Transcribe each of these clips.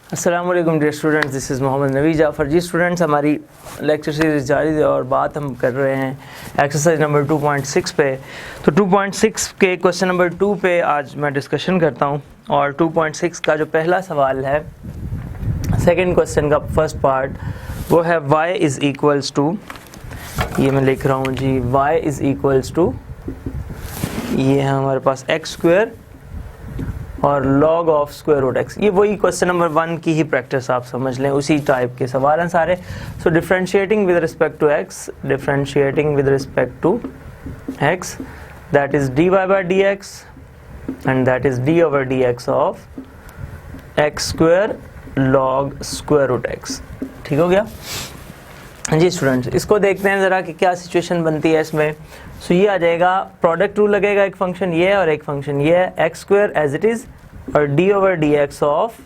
अस्सलाम वालेकुम dear students, this is Mohammad Navi Jafar. जी स्टूडेंट्स, हमारी लेक्चर सीरीज़ जारी है और बात हम कर रहे हैं एक्सरसाइज नंबर 2.6 पे। तो 2.6 के क्वेश्चन नंबर 2 पे आज मैं डिस्कशन करता हूँ। और 2.6 का जो पहला सवाल है, सेकंड क्वेश्चन का फर्स्ट पार्ट, वो है y इज़ इक्वल्स टू, ये मैं लिख रहा हूँ जी, y इज़ इक्वल्स टू, ये है हमारे पास एक्स स्क्वायर और log of square root x. ये वही क्वेश्चन नंबर 1 की ही प्रैक्टिस आप समझ लें, उसी टाइप के सवाल हैं सारे। So differentiating with respect to x, differentiating with respect to x, that is dy by d x and that is d over d x of x square log square root x. ठीक हो गया जी students. इसको देखते हैं ज़रा कि क्या सिचुएशन बनती है इसमें। सो ये आ जाएगा, प्रोडक्ट रूल लगेगा, एक फंक्शन ये है और एक फंक्शन ये है, x square as it is और d over d x of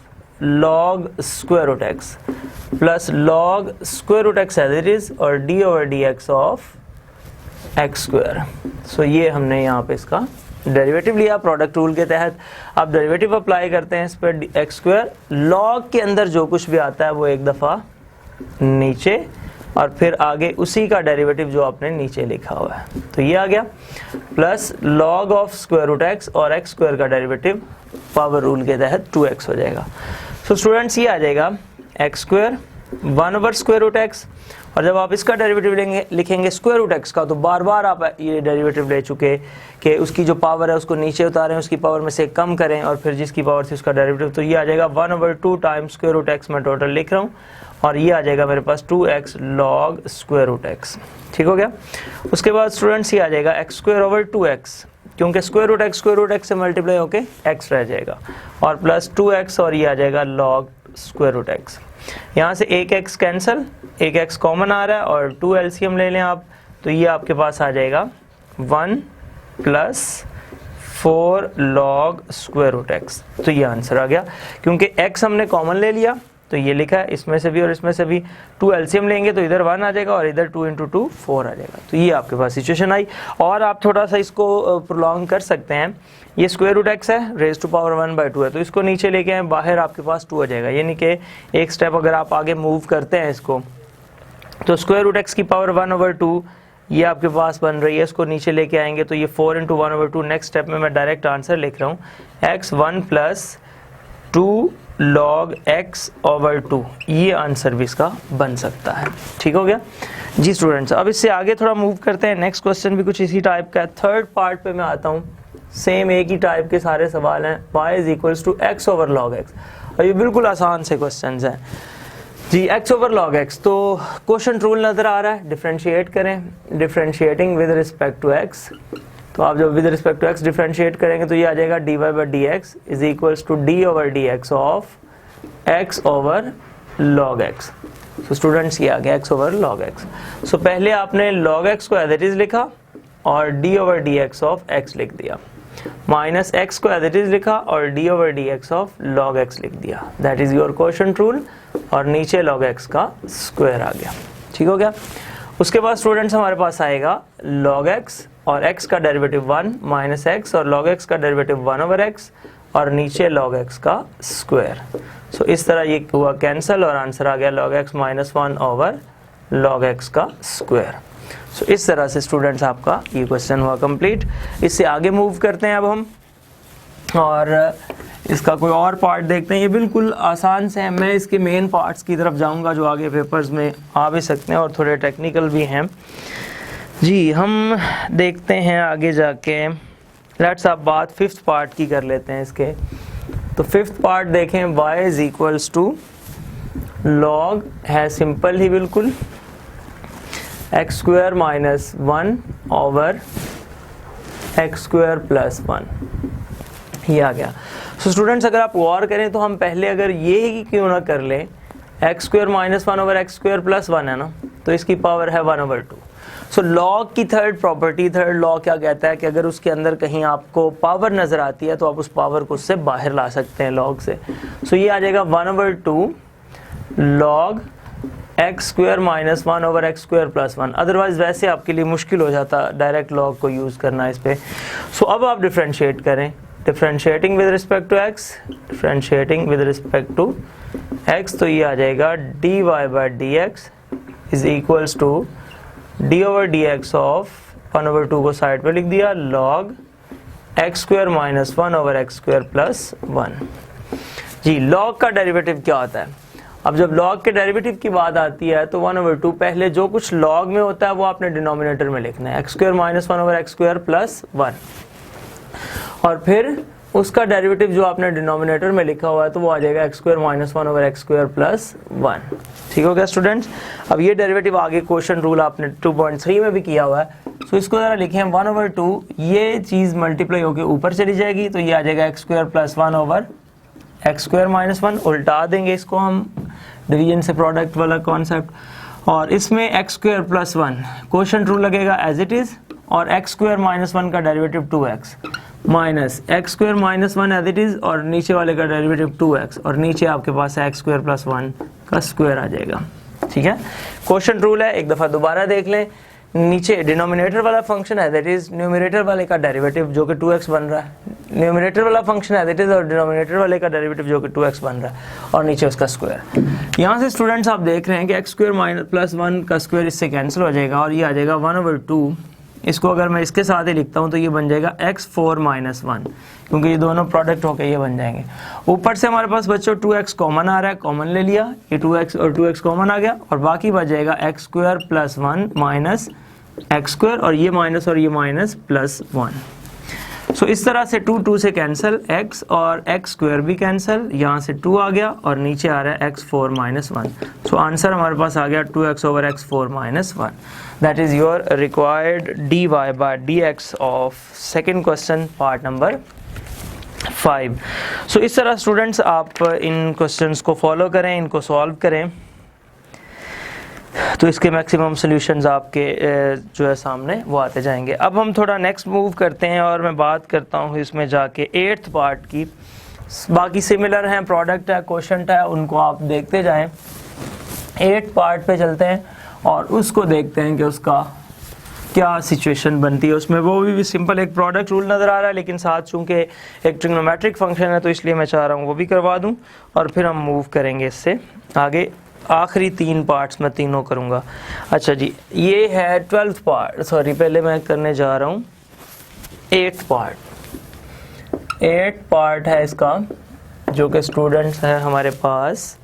log square root x plus log square root x as it is और d over d x of x square. So ये हमने यहाँ पे इसका derivative लिया product rule के तहत। आप डेरिवेटिव अप्लाई करते हैं इस पर, एक्स स्क्वायर लॉग के अंदर जो कुछ भी आता है वो एक दफ़ा नीचे और फिर आगे उसी का डेरिवेटिव जो आपने नीचे लिखा हुआ है, तो ये आ गया plus log of square root x और एक्स स्क्वायर का डेरिवेटिव पावर रूल के तहत 2x हो जाएगा। सो स्टूडेंट्स, ये आ जाएगा x square 1 over square root x, और जब आप इसका डेरिवेटिव लिखेंगे स्क्वायर रूट एक्स का, तो बार बार आप ये डेरिवेटिव ले चुके कि उसकी जो पावर है उसको नीचे उतारें, उसकी पावर में से कम करें और फिर जिसकी पावर थी उसका डेरिवेटिव, तो ये आ जाएगा 1 over 2 times square root x मैं टोटल लिख रहा हूँ, और ये आ जाएगा मेरे पास 2x log square root x. ठीक हो गया। उसके बाद स्टूडेंट्स ये आ जाएगा एक्स स्क्वायर ओवर 2x, क्योंकि स्क्वायर रूट एक्स से मल्टीप्लाई होके x रह जाएगा, और प्लस 2x और ये आ जाएगा log स्क्वायर रूट एक्स। यहाँ से एक x कैंसिल, एक x कॉमन आ रहा है और 2 LCM ले लें आप, तो ये आपके पास आ जाएगा 1 plus 4 log square root x. तो ये आंसर आ गया, क्योंकि x हमने कॉमन ले लिया तो ये लिखा है, इसमें से भी और इसमें से भी 2 LCM लेंगे तो इधर 1 आ जाएगा और इधर 2 × 2 4 आ जाएगा। तो ये आपके पास सिचुएशन आई। और आप थोड़ा सा इसको प्रोलॉन्ग कर सकते हैं, ये स्क्वायर रूट एक्स है, रेज टू पावर 1/2 है, तो इसको नीचे लेके आए, बाहर आपके पास 2 आ जाएगा, यानी कि एक स्टेप अगर आप आगे मूव करते हैं इसको, तो स्क्वायर रूट एक्स की पावर 1/2 ये आपके पास बन रही है, इसको नीचे लेके आएंगे तो ये 4 × 1/2। नेक्स्ट स्टेप में मैं डायरेक्ट आंसर लिख रहा हूँ, x 1 plus 2 log x over 2, ये आंसर भी इसका बन सकता है। ठीक हो गया जी स्टूडेंट्स। अब इससे आगे थोड़ा मूव करते हैं, नेक्स्ट क्वेश्चन भी कुछ इसी टाइप का है। थर्ड पार्ट पे मैं आता हूँ, सेम एक ही टाइप के सारे सवाल हैं। y is equals to x over log x, और ये बिल्कुल आसान से क्वेश्चन हैं जी। एक्स ओवर लॉग एक्स, तो क्वेश्चन रूल नज़र आ रहा है, डिफ्रेंशिएट करें, differentiating with respect to x. तो आप जब with respect to x differentiate करेंगे तो ये आ जाएगा dy by d x is equals to d over d x of x over log x। So students, ये आ गया x ओवर log x। सो पहले आपने log x को एज इट इज लिखा और d over d x of x लिख दिया, माइनस x को एज इट इज लिखा और d over d x of log x लिख दिया, that is your quotient rule, और नीचे log x का स्क्वायर आ गया। ठीक हो गया। उसके बाद स्टूडेंट्स हमारे पास आएगा log x और x का डेरिवेटिव 1 माइनस x और log x का डेरिवेटिव 1 ओवर x और नीचे log x का स्क्वायर। सो इस तरह ये हुआ कैंसिल और आंसर आ गया log x minus 1 over log x का स्क्वायर। सो इस तरह से स्टूडेंट्स आपका ये क्वेश्चन हुआ कंप्लीट। इससे आगे मूव करते हैं अब हम, और इसका कोई और पार्ट देखते हैं। ये बिल्कुल आसान से है, मैं इसके मेन पार्ट्स की तरफ जाऊंगा जो आगे पेपर्स में आ भी सकते हैं और थोड़े टेक्निकल भी हैं जी। हम देखते हैं आगे जाके, लेट्स आप बात फिफ्थ पार्ट की कर लेते हैं इसके। तो फिफ्थ पार्ट देखें, y is equals to log है सिंपल ही बिल्कुल x square minus 1 over x square plus 1, ये आ गया। सो स्टूडेंट्स, अगर आप गौर करें तो हम पहले अगर ये ही क्यों ना कर लें, x square minus 1 over x square plus 1 है ना, तो इसकी पावर है 1/2। सो लॉग की थर्ड प्रॉपर्टी, थर्ड लॉ क्या कहता है कि अगर उसके अंदर कहीं आपको पावर नज़र आती है तो आप उस पावर को उससे बाहर ला सकते हैं लॉग से। सो ये आ जाएगा 1/2 log x square minus 1 over x square plus 1। Otherwise वैसे आपके लिए मुश्किल हो जाता डायरेक्ट लॉग को यूज़ करना इस पर। सो अब आप डिफ्रेंशिएट करें, differentiating with respect to x, differentiating with respect to x, तो ये आ जाएगा dy by d x is equals to d over d x of 1/2 को साइड पे लिख दिया log x square minus 1 over x square plus 1। जी log का डेरिवेटिव क्या होता है? अब जब log के डेरिवेटिव की बात आती है तो 1/2 पहले जो कुछ log में होता है वो आपने डिनोमिनेटर में लिखना है, x square minus 1 over x square plus 1, और फिर उसका डेरिवेटिव जो आपने डिनोमिनेटर में लिखा हुआ है तो वो आ जाएगा x square minus 1 over x square plus 1। ठीक हो गया स्टूडेंट्स? अब ये डेरिवेटिव आगे क्वेश्चन रूल आपने 2.3 में भी किया हुआ है, तो इसको जरा लिखें 1/2, ये चीज़ मल्टीप्लाई होकर ऊपर चली जाएगी तो ये आ जाएगा x square plus 1 over x square minus 1। उल्टा देंगे इसको हम, डिवीजन से प्रोडक्ट वाला कॉन्सेप्ट, और इसमें x square plus 1 quotient rule लगेगा एज इट इज, और x स्क्वायर माइनस 1 का derivative 2x minus x square minus 1 as it is, और नीचे वाले का डेरिवेटिव 2x, और नीचे आपके पास x स्क्वायर प्लस 1 का स्क्वायर आ जाएगा। ठीक है, क्वोशंट रूल है, एक दफ़ा दोबारा देख लें। नीचे डिनोमिनेटर वाला फंक्शन है दैट इज न्यूमरेटर वाले का डेरिवेटिव जो कि 2x बन रहा है, न्यूमरेटर वाला फंक्शन है दैट इज और डिनोमिनेटर वाले का डेरिवेटिव जो कि 2x बन रहा है, और नीचे उसका स्क्वायर। यहाँ से स्टूडेंट्स आप देख रहे हैं कि x स्क्वायर माइनस प्लस 1 का स्क्वायर इससे कैंसिल हो जाएगा और ये आ जाएगा 1/2। इसको अगर मैं इसके साथ ही लिखता हूँ तो ये बन जाएगा x4 माइनस 1, क्योंकि ये दोनों प्रोडक्ट होकर ये बन जाएंगे। ऊपर से हमारे पास बच्चों 2x कॉमन आ रहा है, कॉमन ले लिया, ये 2x और 2x कॉमन आ गया, और बाकी बच जाएगा x square plus 1 minus x square, और ये माइनस प्लस 1। सो इस तरह से 2 से कैंसिल, x और x स्क्वायर भी कैंसिल, यहाँ से 2 आ गया और नीचे आ रहा है x4 माइनस 1। सो आंसर हमारे पास आ गया 2x over x4 minus 1। That is your required dy by dx of second question part number 5। So इस तरह स्टूडेंट्स आप इन क्वेश्चंस को फॉलो करें, इनको सॉल्व करें, तो इसके मैक्सिमम सॉल्यूशंस आपके जो है सामने वो आते जाएंगे। अब हम थोड़ा नेक्स्ट मूव करते हैं और मैं बात करता हूँ इसमें जाके 8th पार्ट की। बाकी सिमिलर हैं, प्रोडक्ट है, क्वोशंट है, उनको आप देखते जाएं। 8th पार्ट पे चलते हैं और उसको देखते हैं कि उसका क्या सिचुएशन बनती है उसमें। वो भी सिंपल एक प्रोडक्ट रूल नज़र आ रहा है, लेकिन साथ चूँकि एक ट्रिग्नोमेट्रिक फंक्शन है तो इसलिए मैं चाह रहा हूँ वो भी करवा दूँ, और फिर हम मूव करेंगे इससे आगे। आखिरी 3 पार्ट्स मैं तीनों करूँगा। अच्छा जी, ये है 12th पार्ट, सॉरी पहले मैं करने जा रहा हूँ 8th पार्ट। 8th पार्ट है इसका, जो कि स्टूडेंट्स है हमारे पास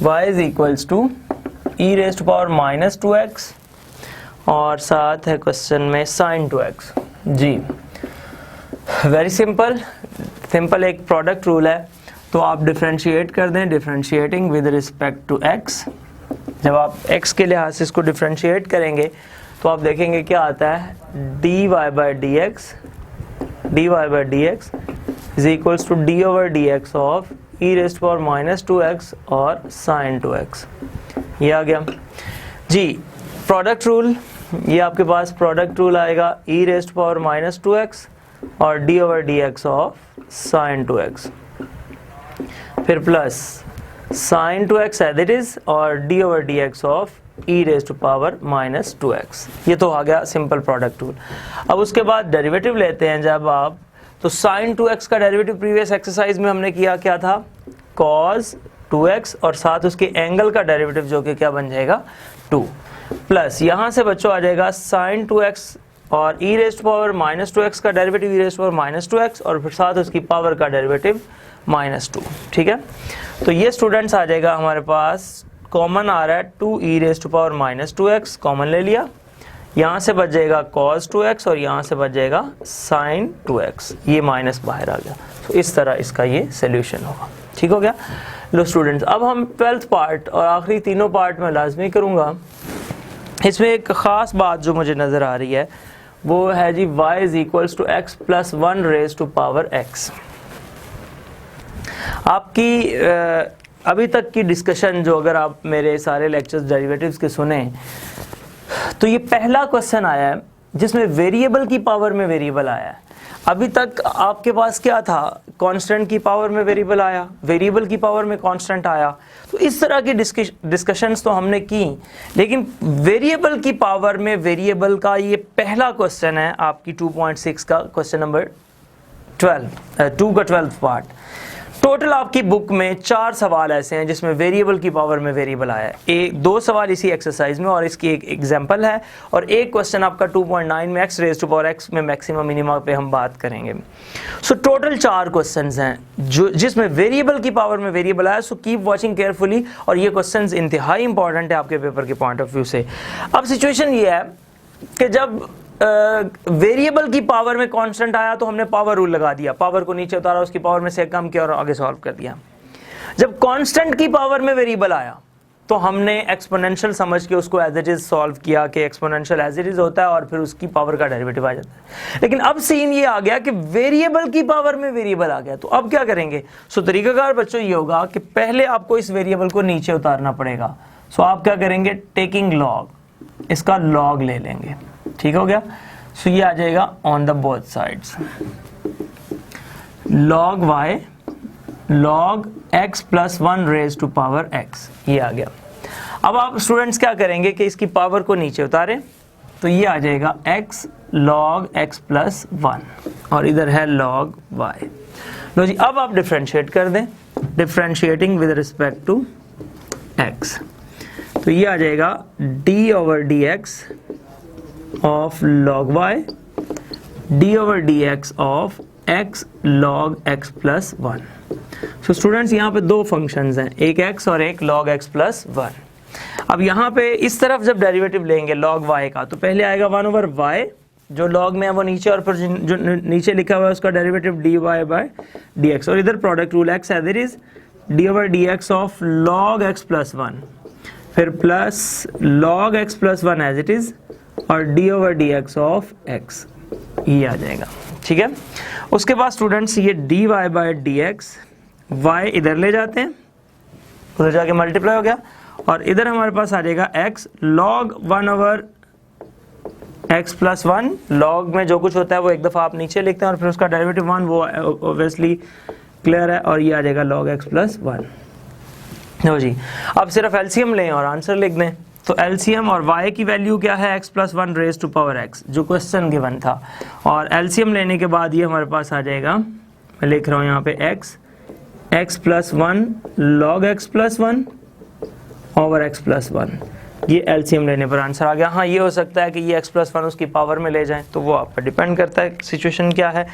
y is equals to e raise to power minus 2x, और साथ है क्वेश्चन में sin 2x। जी वेरी सिंपल एक प्रोडक्ट रूल है, तो आप डिफ्रेंशिएट कर दें, differentiating with respect to x। जब आप x के लिहाज से इसको डिफ्रेंशिएट करेंगे तो आप देखेंगे क्या आता है, dy by d x is equals to d over d x of e raise to power minus 2x और sin 2x। ये आ गया जी प्रोडक्ट रूल। ये आपके पास प्रोडक्ट रूल आएगा e raise to power minus 2x और d over d x of sin 2x, फिर plus sin 2x as it is और d over d x of e raise to power minus 2x। ये तो आ गया simple product rule. अब उसके बाद derivative लेते हैं जब आप, तो sin 2x का डेरिवेटिव प्रीवियस एक्सरसाइज में हमने किया क्या था, cos 2x, और साथ उसके एंगल का डेरिवेटिव जो कि क्या बन जाएगा 2, प्लस यहाँ से बच्चों आ जाएगा sin 2x और e raise to power minus 2x का derivative e raise to power minus 2x, और फिर साथ उसकी पावर का डेरिवेटिव -2। ठीक है, तो ये स्टूडेंट्स आ जाएगा हमारे पास, कॉमन आ रहा है 2e raise to power minus 2x, common ले लिया, यहाँ से बच जाएगा cos 2x और यहाँ से बच जाएगा sin 2x, ये माइनस बाहर आ गया। तो इस तरह इसका ये सोल्यूशन होगा। ठीक हो गया। लो स्टूडेंट्स, अब हम 12th पार्ट और आखिरी तीनों पार्ट में लाजमी करूँगा। इसमें एक ख़ास बात जो मुझे नज़र आ रही है वो है जी y is equals to x plus 1 raise to power x। आपकी अभी तक की डिस्कशन जो, अगर आप मेरे सारे लेक्चर्स डेरिवेटिव्स के सुने, तो ये पहला क्वेश्चन आया है जिसमें वेरिएबल की पावर में वेरिएबल आया है। अभी तक आपके पास क्या था, कांस्टेंट की पावर में वेरिएबल आया, वेरिएबल की पावर में कांस्टेंट आया। तो इस तरह की डिस्कशंस तो हमने की, लेकिन वेरिएबल की पावर में वेरिएबल का ये पहला क्वेश्चन है आपकी 2.6 का क्वेश्चन नंबर 2 का 12th पार्ट। टोटल आपकी बुक में 4 सवाल ऐसे हैं जिसमें वेरिएबल की पावर में वेरिएबल आया है। 2 सवाल इसी एक्सरसाइज में और इसकी एक एग्जांपल है, और एक क्वेश्चन आपका 2.9 में x raise to power x में मैक्सिमम मिनिमा पे हम बात करेंगे। सो टोटल 4 क्वेश्चंस हैं जो जिसमें वेरिएबल की पावर में वेरिएबल आया। सो कीप वॉचिंग केयरफुली, और ये क्वेश्चंस इंतहाई इंपॉर्टेंट है आपके पेपर के पॉइंट ऑफ व्यू से। अब सिचुएशन ये है कि जब वेरिएबल की पावर में कांस्टेंट आया तो हमने पावर रूल लगा दिया, पावर को नीचे उतारा, उसकी पावर में से कम किया और आगे सॉल्व कर दिया। जब कांस्टेंट की पावर में वेरिएबल आया तो हमने एक्सपोनेंशियल समझ के उसको एज इट इज सॉल्व किया कि एक्सपोनेंशियल एज इट इज होता है और फिर उसकी पावर का डेरिवेटिव आ जाता है। लेकिन अब सीन ये आ गया कि वेरिएबल की पावर में वेरिएबल आ गया, तो अब क्या करेंगे? सो तरीकाकार बच्चों ये होगा कि पहले आपको इस वेरिएबल को नीचे उतारना पड़ेगा। सो आप क्या करेंगे? टेकिंग लॉग, इसका लॉग ले लेंगे। ठीक हो गया? सो ये आ जाएगा on the both sides, log y log x plus 1 raise to power x, ये आ गया। अब आप स्टूडेंट्स क्या करेंगे कि इसकी पावर को नीचे उतारें, तो ये आ जाएगा x log x प्लस 1 और इधर है log y। लो जी, अब आप डिफरेंशिएट कर दें, differentiating with respect to x, तो ये आ जाएगा d over dx of log y d over dx of x log x plus 1। So students यहाँ पे 2 फंक्शंस हैं, एक x और एक log x plus 1। अब यहाँ पे इस तरफ जब डेरिवेटिव लेंगे log y का, तो पहले आएगा 1 ओवर y, जो log में है वो नीचे, और फिर जो नीचे लिखा हुआ है उसका डेरिवेटिव dy by dx, और इधर product rule x as it is d over dx of log x plus 1, फिर plus log x plus 1 as it is और d over dx of x, ये आ जाएगा। ठीक है? उसके बाद स्टूडेंट्स ये dy by dx, y इधर ले जाते हैं, उधर जाके मल्टीप्लाई हो गया, और इधर हमारे पास आ जाएगा x log 1 over x plus 1। log में जो कुछ होता है वो एक दफ़ा आप नीचे लिखते हैं और फिर उसका डेरिवेटिव 1, वो ऑब्वियसली क्लियर है, और ये आ जाएगा log x प्लस 1। लो जी, अब सिर्फ एलसीएम लें और आंसर लिख दें। तो एलसीएम और y की वैल्यू क्या है? x plus 1 raise to power x, जो क्वेश्चन गिवन था, और एलसीएम लेने के बाद ये हमारे पास आ जाएगा, मैं लिख रहा हूँ यहाँ पे x plus 1 log x plus 1 over x plus 1, ये एलसीएम लेने पर आंसर आ गया। हाँ, ये हो सकता है कि ये x प्लस 1 उसकी पावर में ले जाएं, तो वो आप पर डिपेंड करता है सिचुएशन क्या है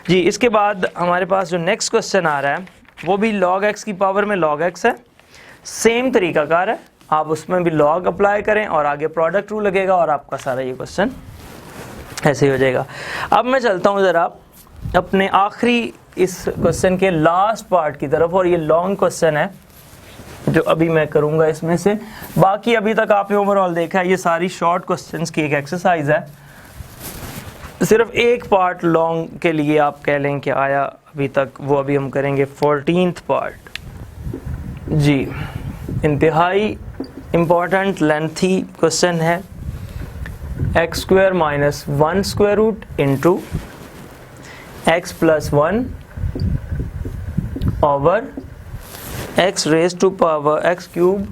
जी। इसके बाद हमारे पास जो नेक्स्ट क्वेश्चन आ रहा है वो भी log x की पावर में log x है, सेम तरीकाकार है, आप उसमें भी लॉग अप्लाई करें और आगे प्रोडक्ट रूल लगेगा और आपका सारा ये क्वेश्चन ऐसे ही हो जाएगा। अब मैं चलता हूँ ज़रा अपने आखिरी इस क्वेश्चन के लास्ट पार्ट की तरफ, और ये लॉन्ग क्वेश्चन है जो अभी मैं करूँगा इसमें से। बाकी अभी तक आपने ओवरऑल देखा है ये सारी शॉर्ट क्वेश्चंस की एक एक्सरसाइज है, सिर्फ एक पार्ट लॉन्ग के लिए आप कह लें कि आया अभी तक, वो अभी हम करेंगे 14th पार्ट जी। इंतहाई इम्पॉर्टेंट लेंथी क्वेश्चन है, x square minus 1 square root into x plus 1 over x raise to power x cube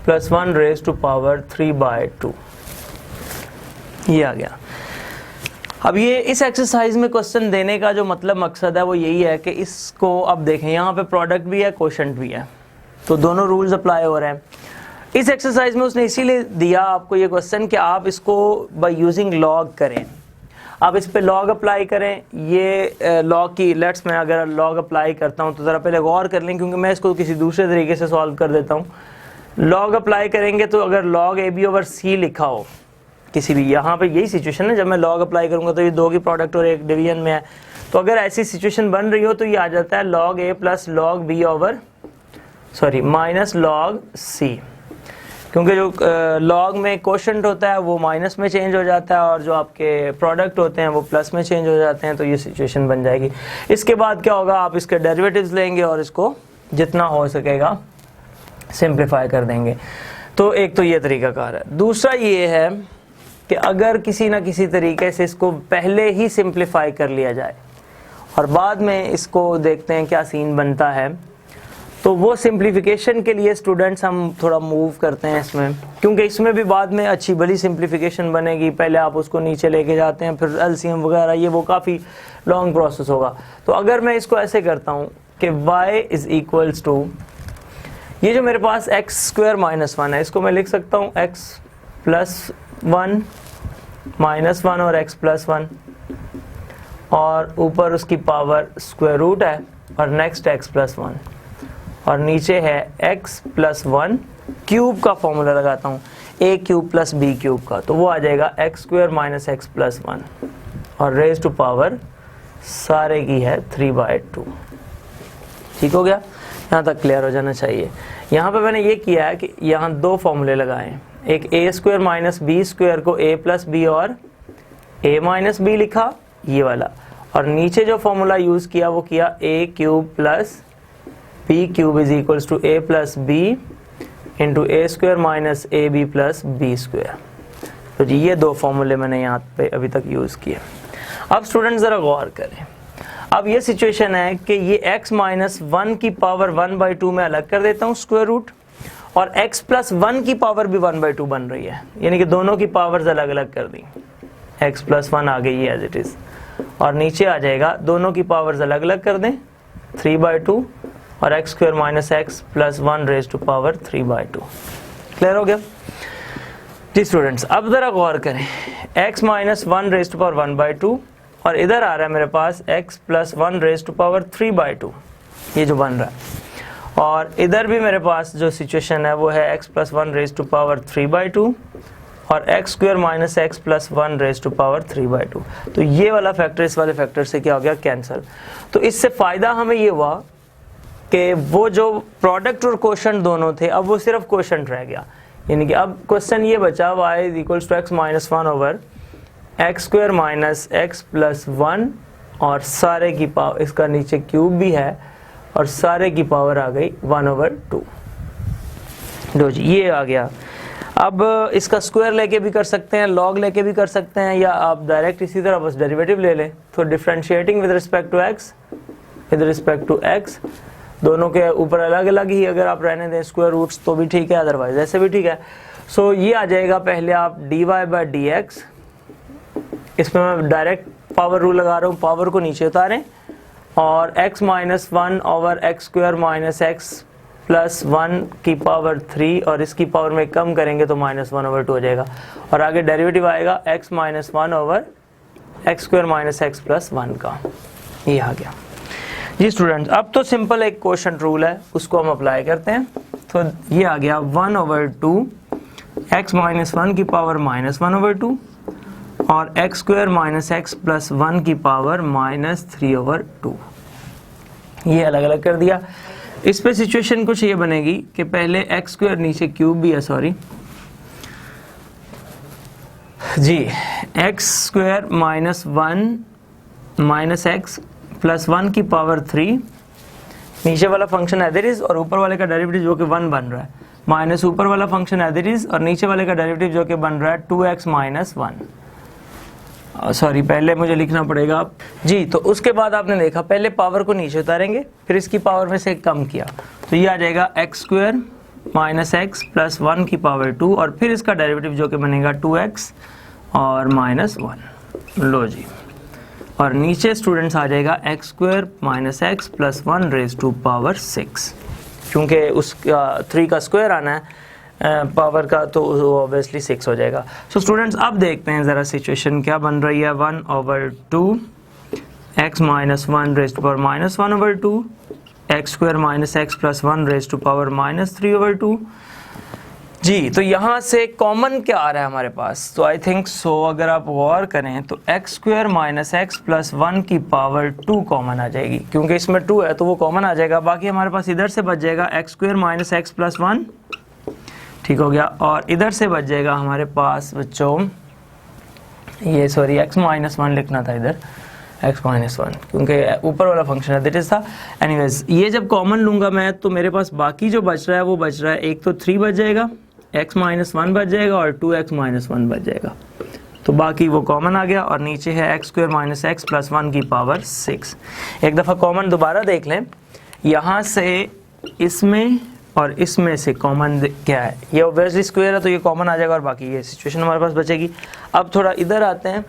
plus 1 raise to power 3/2, ये आ गया। अब ये इस एक्सरसाइज में क्वेश्चन देने का जो मतलब मकसद है वो यही है कि इसको अब देखें, यहाँ पे प्रोडक्ट भी है, क्वोशंट भी है, तो दोनों रूल्स अप्लाई हो रहे हैं। इस एक्सरसाइज में उसने इसीलिए दिया आपको ये क्वेश्चन कि आप इसको बाय यूजिंग लॉग करें, आप इस पे लॉग अप्लाई करें। ये लॉग की लेट्स मैं अगर लॉग अप्लाई करता हूँ तो ज़रा पहले गौर कर लें, क्योंकि मैं इसको किसी दूसरे तरीके से सॉल्व कर देता हूँ। लॉग अप्लाई करेंगे तो अगर लॉग ए बी ओवर सी लिखा हो किसी भी, यहाँ पे यही सिचुएशन है, जब मैं लॉग अप्लाई करूँगा तो ये 2 की प्रोडक्ट और एक डिवीजन में है, तो अगर ऐसी सिचुएशन बन रही हो तो ये आ जाता है log a plus log b over minus log c, क्योंकि जो लॉग में क्वोशंट होता है वो माइनस में चेंज हो जाता है और जो आपके प्रोडक्ट होते हैं वो प्लस में चेंज हो जाते हैं, तो ये सिचुएशन बन जाएगी। इसके बाद क्या होगा, आप इसके डेरिवेटिव्स लेंगे और इसको जितना हो सकेगा सिंप्लीफाई कर देंगे। तो एक तो ये तरीकाकार है। दूसरा ये है कि अगर किसी ना किसी तरीके से इसको पहले ही सिंप्लीफाई कर लिया जाए और बाद में इसको देखते हैं क्या सीन बनता है, तो वो सिंप्लीफिकेशन के लिए स्टूडेंट्स हम थोड़ा मूव करते हैं इसमें, क्योंकि इसमें भी बाद में अच्छी बड़ी सिंप्लीफिकेशन बनेगी। पहले आप उसको नीचे लेके जाते हैं, फिर एलसीएम वगैरह, ये वो काफ़ी लॉन्ग प्रोसेस होगा। तो अगर मैं इसको ऐसे करता हूँ कि y इज इक्वल्स टू, ये जो मेरे पास x स्क्वायर माइनस 1 है, इसको मैं लिख सकता हूँ x प्लस 1 माइनस 1 और x प्लस 1, और ऊपर उसकी पावर स्क्वायर रूट है, और नेक्स्ट x प्लस 1, और नीचे है x प्लस 1 क्यूब का फॉर्मूला लगाता हूँ, a cube plus b cube का, तो वो आ जाएगा x square minus x plus 1, और रेज टू पावर सारे की है 3/2। ठीक हो गया, यहाँ तक क्लियर हो जाना चाहिए। यहाँ पे मैंने ये किया है कि यहाँ दो फॉर्मूले लगाए हैं, एक a square minus b square को a प्लस b और a माइनस b लिखा, ये वाला, और नीचे जो फॉर्मूला यूज़ किया वो किया a cube plus b cube is equals to a plus b into a square minus a b plus b square. तो जी ये दो फॉर्मूले मैंने यहाँ पे अभी तक यूज़ किए। अब स्टूडेंट ज़रा गौर करें, अब ये सिचुएशन है कि ये x माइनस 1 की पावर 1/2 में अलग कर देता हूँ स्क्वायर रूट, और x प्लस 1 की पावर भी 1/2 बन रही है, यानी कि दोनों की पावर्स अलग अलग कर दी, x प्लस 1 आ गई है एज इट इज़, और नीचे आ जाएगा दोनों की पावर्स अलग अलग कर दें 3/2, और x square minus x plus 1 raise to power 3/2। Clear हो गया जी स्टूडेंट्स। अब ज़रा गौर करें, x minus 1 raise to power 1/2, और इधर आ रहा है मेरे पास x plus 1 raise to power 3/2, ये जो बन रहा है, और इधर भी मेरे पास जो सिचुएशन है वो है x plus 1 raise to power 3/2 और x square minus x plus 1 raise to power 3/2। तो ये वाला फैक्टर इस वाले फैक्टर से क्या हो गया, कैंसिल। तो इससे फ़ायदा हमें ये हुआ कि वो जो प्रोडक्ट और क्वोशंट दोनों थे, अब वो सिर्फ क्वोशंट रह गया, यानी कि अब क्वेश्चन ये बचा y is equals to x minus 1 over x square minus x plus 1, और सारे की पावर, इसका नीचे क्यूब भी है, और सारे की पावर आ गई 1/2। लो जी ये आ गया। अब इसका स्क्वायर लेके भी कर सकते हैं, लॉग लेके भी कर सकते हैं, या आप डायरेक्ट इसी तरह बस डेरिवेटिव ले लें। तो differentiating with respect to x, with respect to x, दोनों के ऊपर अलग अलग ही अगर आप रहने दें स्क्वायर रूट्स तो भी ठीक है, अदरवाइज ऐसे भी ठीक है। सो ये आ जाएगा, पहले आप dy/dx, इसमें मैं डायरेक्ट पावर रूल लगा रहा हूँ, पावर को नीचे उतारें, और x minus 1 over x square minus x plus 1 की पावर 3, और इसकी पावर में कम करेंगे तो -1/2 हो जाएगा, और आगे डेरिवेटिव आएगा x minus 1 over x square minus x plus 1 का। ये आ गया जी स्टूडेंट्स। अब तो सिंपल एक क्वोशंट रूल है, उसको हम अप्लाई करते हैं। तो ये आ गया 1/2 x माइनस 1 की पावर -1/2 और x square minus x plus 1 की पावर -3/2। ये अलग अलग कर दिया। इस पे सिचुएशन कुछ ये बनेगी कि पहले एक्स स्क्वायर, नीचे क्यूब भी है सॉरी जी, x square minus 1 minus x plus 1 की पावर 3, नीचे वाला फंक्शन एज इट इज और ऊपर वाले का डेरिवेटिव जो कि 1 बन रहा है, माइनस ऊपर वाला फंक्शन एज इट इज और नीचे वाले का डेरिवेटिव जो कि बन रहा है 2x माइनस 1। सॉरी पहले मुझे लिखना पड़ेगा जी। तो उसके बाद आपने देखा पहले पावर को नीचे उतारेंगे, फिर इसकी पावर में से कम किया, तो ये आ जाएगा x square minus x plus 1 की पावर 2 और फिर इसका डेरिवेटिव जो कि बनेगा 2x और माइनस 1। लो जी, और नीचे स्टूडेंट्स आ जाएगा x square minus x plus 1 raise to power 6, क्योंकि उसका 3 का स्क्वायर आना है पावर का, तो ऑब्वियसली 6 हो जाएगा। सो स्टूडेंट्स अब देखते हैं ज़रा सिचुएशन क्या बन रही है। 1/2 x minus 1 raise to power minus 1/2 x square minus x plus 1 raise to power -3/2 जी। तो यहाँ से कॉमन क्या आ रहा है हमारे पास, तो आई थिंक सो अगर आप गौर करें तो x square minus x plus 1 की पावर 2 कॉमन आ जाएगी, क्योंकि इसमें 2 है तो वो कॉमन आ जाएगा। बाकी हमारे पास इधर से बच जाएगा x square minus x plus 1, ठीक हो गया, और इधर से बच जाएगा हमारे पास बच्चों ये सॉरी x माइनस 1 लिखना था इधर, x माइनस 1 क्योंकि ऊपर वाला फंक्शन है दैट इज था। एनीवेज ये जब कॉमन लूँगा मैं तो मेरे पास बाकी जो बच रहा है वो बच रहा है, एक तो 3 बच जाएगा, x माइनस 1 बच जाएगा और 2x माइनस 1 बच जाएगा, तो बाकी वो कॉमन आ गया। और नीचे है x square minus x plus 1 की पावर 6। एक दफ़ा कॉमन दोबारा देख लें, यहाँ से इसमें और इसमें से कॉमन क्या है, ये ऑब्वियसली स्क्वायर है तो ये कॉमन आ जाएगा और बाकी ये सिचुएशन हमारे पास बचेगी। अब थोड़ा इधर आते हैं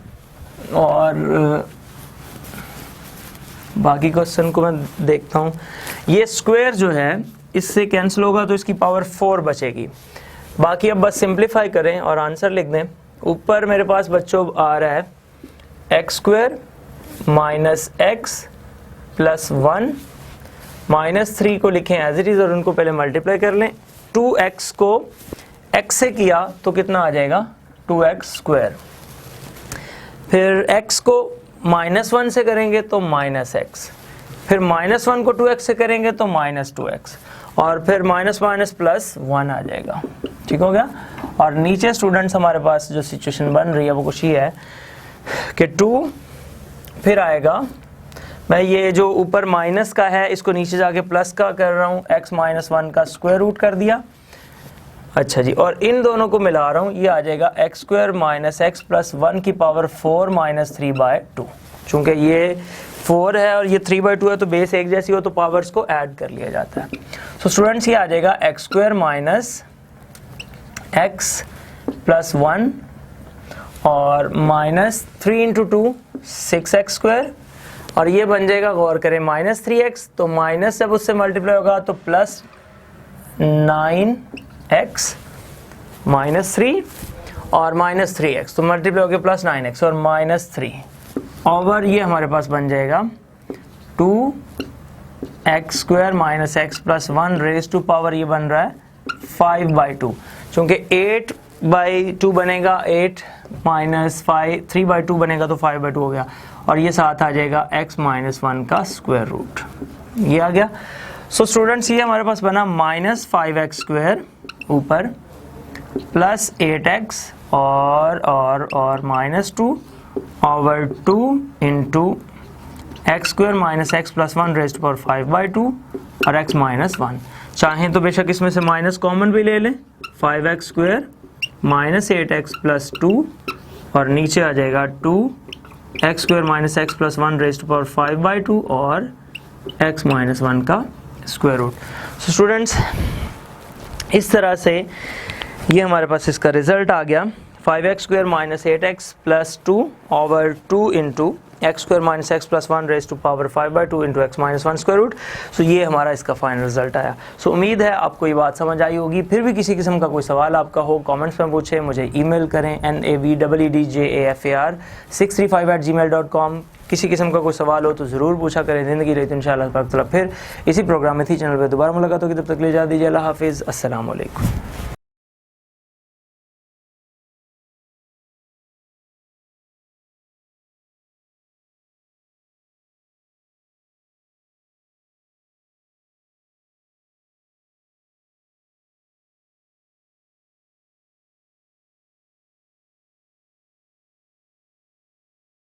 और बाकी क्वेश्चन को मैं देखता हूँ। ये स्क्वायर जो है इससे कैंसिल होगा तो इसकी पावर 4 बचेगी। बाकी अब बस सिंप्लीफाई करें और आंसर लिख दें। ऊपर मेरे पास बच्चों आ रहा है x square minus x plus 1 minus 3 को लिखें एज इट इज़ और उनको पहले मल्टीप्लाई कर लें। 2x को x से किया तो कितना आ जाएगा 2x स्क्वायर। फिर x को -1 से करेंगे तो -x, फिर -1 को 2x से करेंगे तो -2x और फिर माइनस माइनस प्लस 1 आ जाएगा। ठीक हो गया। और नीचे स्टूडेंट्स हमारे पास जो सिचुएशन बन रही है वो कुछ ही है कि 2 फिर आएगा, मैं ये जो ऊपर माइनस का है इसको नीचे जाके प्लस का कर रहा हूँ, x -1 का स्क्वायर रूट कर दिया। अच्छा जी, और इन दोनों को मिला रहा हूँ, ये आ जाएगा x square minus x plus 1 की पावर 4 माइनस 3/2। चूँकि ये 4 है और ये 3/2 है तो बेस एक जैसी हो तो पावर्स को ऐड कर लिया जाता है। तो स्टूडेंट्स ये आ जाएगा x square minus x plus 1 और माइनस 3 इंटू 2 6x स्क्वायर, और ये बन जाएगा, गौर करें, -3x तो माइनस जब उससे मल्टीप्लाई होगा तो प्लस 9x -3 और -3x तो मल्टीप्लाई होगा प्लस 9x और -3 ओवर ये हमारे पास बन जाएगा 2x स्क्वायर minus x plus 1 raise to power ये बन रहा है 5/2। चूँकि 8/2 बनेगा, 8 माइनस 5 3/2 बनेगा तो 5/2 हो गया, और ये साथ आ जाएगा x -1 का स्क्वायर रूट, ये आ गया। सो स्टूडेंट्स ये हमारे पास बना -5x स्क्वायर ऊपर प्लस 8x और -2 over 2 into x square minus x plus 1 raise to power 5/2 और x -1। चाहें तो बेशक इसमें से माइनस कॉमन भी ले लें, 5x square minus 8x plus 2 और नीचे आ जाएगा 2x स्क्वायर minus x plus 1 raise to power 5/2 और x -1 का स्क्वायर रूट। सो स्टूडेंट्स इस तरह से ये हमारे पास इसका रिजल्ट आ गया, 5x square minus 8x plus 2 over 2 into x square minus x plus 1 raise to power 5/2 into x -1 square root. So ये हमारा इसका फाइनल रिजल्ट आया। सो उम्मीद है आपको ये बात समझ आई होगी। फिर भी किसी किस्म का कोई सवाल आपका हो कमेंट्स में पूछें, मुझे ईमेल करें navdjafar635@gmail.com। किसी किस्म का कोई सवाल हो तो ज़रूर पूछा करें। ज़िंदगी रही तो इंशाअल्लाह फिर इसी प्रोग्राम में थी चैनल पर दोबारा मुलाकात होगी। तब तक ले जा दीजिए, अल्लाह हाफिज़, अस्सलाम वालेकुम।